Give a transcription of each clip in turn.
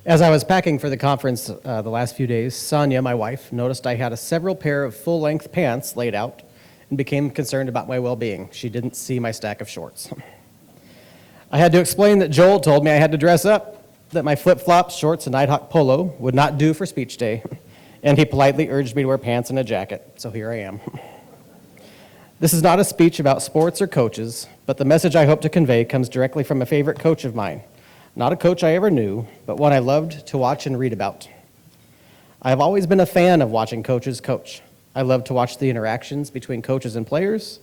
As I was packing for the conference the last few days, Sonia, my wife, noticed I had several pair of full-length pants laid out and became concerned about my well-being. She didn't see my stack of shorts. I had to explain that Joel told me I had to dress up, that my flip-flops, shorts, and Nighthawk polo would not do for speech day, and he politely urged me to wear pants and a jacket, so here I am. This is not a speech about sports or coaches, but the message I hope to convey comes directly from a favorite coach of mine. Not a coach I ever knew, but one I loved to watch and read about. I have always been a fan of watching coaches coach. I love to watch the interactions between coaches and players,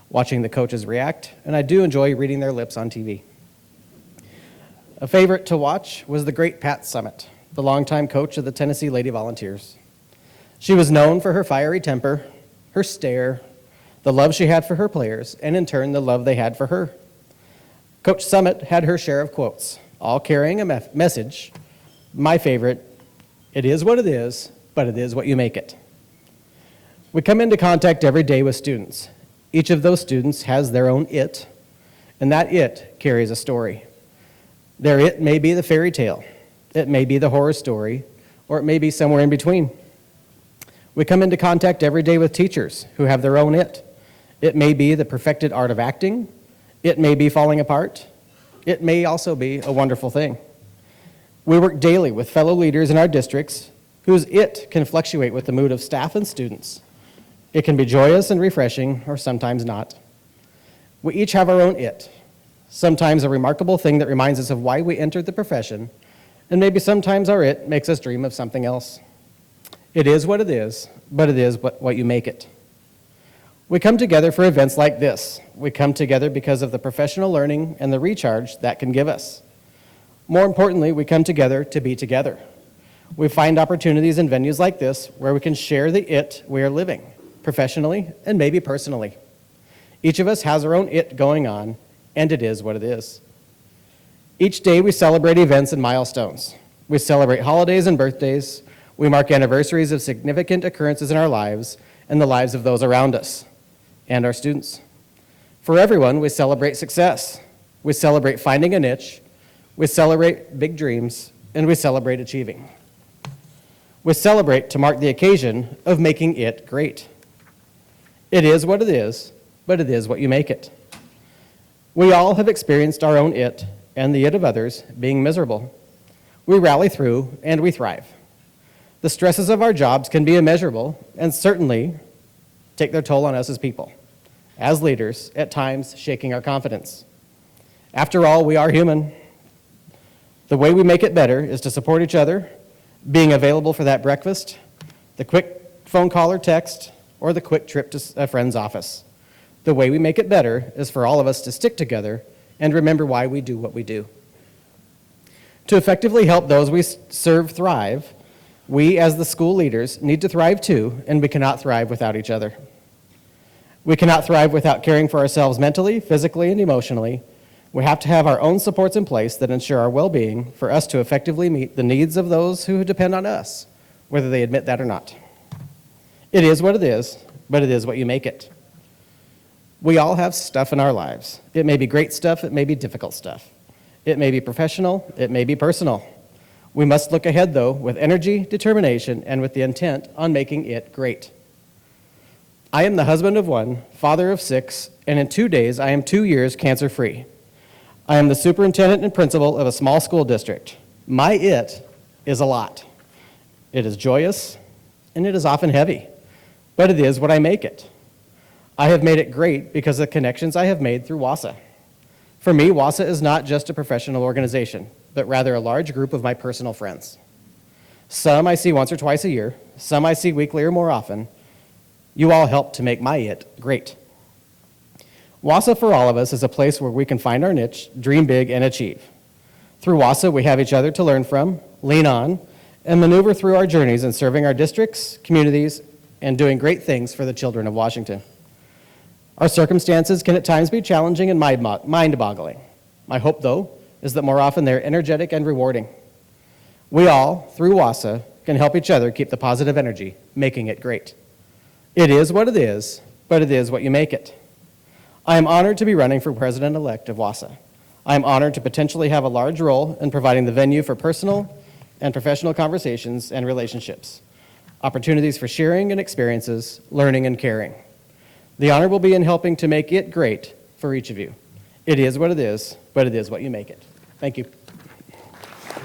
watching the coaches react, and I do enjoy reading their lips on TV. A favorite to watch was the great Pat Summitt, the longtime coach of the Tennessee Lady Volunteers. She was known for her fiery temper, her stare, the love she had for her players, and in turn, the love they had for her. Coach Summitt had her share of quotes, all carrying a message. My favorite, it is what it is, but it is what you make it. We come into contact every day with students. Each of those students has their own it, and that it carries a story. Their it may be the fairy tale, it may be the horror story, or it may be somewhere in between. We come into contact every day with teachers who have their own it. It may be the perfected art of acting, it may be falling apart, it may also be a wonderful thing. We work daily with fellow leaders in our districts whose it can fluctuate with the mood of staff and students. It can be joyous and refreshing, or sometimes not. We each have our own it, sometimes a remarkable thing that reminds us of why we entered the profession, and maybe sometimes our it makes us dream of something else. It is what it is, but it is what you make it. We come together for events like this. We come together because of the professional learning and the recharge that can give us. More importantly, we come together to be together. We find opportunities in venues like this where we can share the it we are living, professionally and maybe personally. Each of us has our own it going on, and it is what it is. Each day we celebrate events and milestones. We celebrate holidays and birthdays. We mark anniversaries of significant occurrences in our lives and the lives of those around us and our students. For everyone, we celebrate success. We celebrate finding a niche. We celebrate big dreams, and we celebrate achieving. We celebrate to mark the occasion of making it great. It is what it is, but it is what you make it. We all have experienced our own it and the it of others being miserable. We rally through and we thrive. The stresses of our jobs can be immeasurable and certainly take their toll on us as people, as leaders, at times shaking our confidence. After all, we are human. The way we make it better is to support each other, being available for that breakfast, the quick phone call or text, or the quick trip to a friend's office. The way we make it better is for all of us to stick together and remember why we do what we do. To effectively help those we serve thrive, we as the school leaders need to thrive too, and we cannot thrive without each other. We cannot thrive without caring for ourselves mentally, physically, and emotionally. We have to have our own supports in place that ensure our well-being for us to effectively meet the needs of those who depend on us, whether they admit that or not. It is what it is, but it is what you make it. We all have stuff in our lives. It may be great stuff, it may be difficult stuff. It may be professional, it may be personal. We must look ahead, though, with energy, determination, and with the intent on making it great. I am the husband of one, father of 6, and in 2 days, I am 2 years cancer-free. I am the superintendent and principal of a small school district. My it is a lot. It is joyous, and it is often heavy, but it is what I make it. I have made it great because of the connections I have made through WASA. For me, WASA is not just a professional organization, but rather a large group of my personal friends. Some I see once or twice a year, some I see weekly or more often. You all help to make my it great. WASA for all of us is a place where we can find our niche, dream big, and achieve. Through WASA, we have each other to learn from, lean on, and maneuver through our journeys in serving our districts, communities, and doing great things for the children of Washington. Our circumstances can at times be challenging and mind-boggling. My hope, though, is that more often they're energetic and rewarding. We all, through WASA, can help each other keep the positive energy, making it great. It is what it is, but it is what you make it. I am honored to be running for president-elect of WASA. I am honored to potentially have a large role in providing the venue for personal, and professional conversations and relationships, opportunities for sharing and experiences, learning and caring. The honor will be in helping to make it great for each of you. It is what it is, but it is what you make it. Thank you.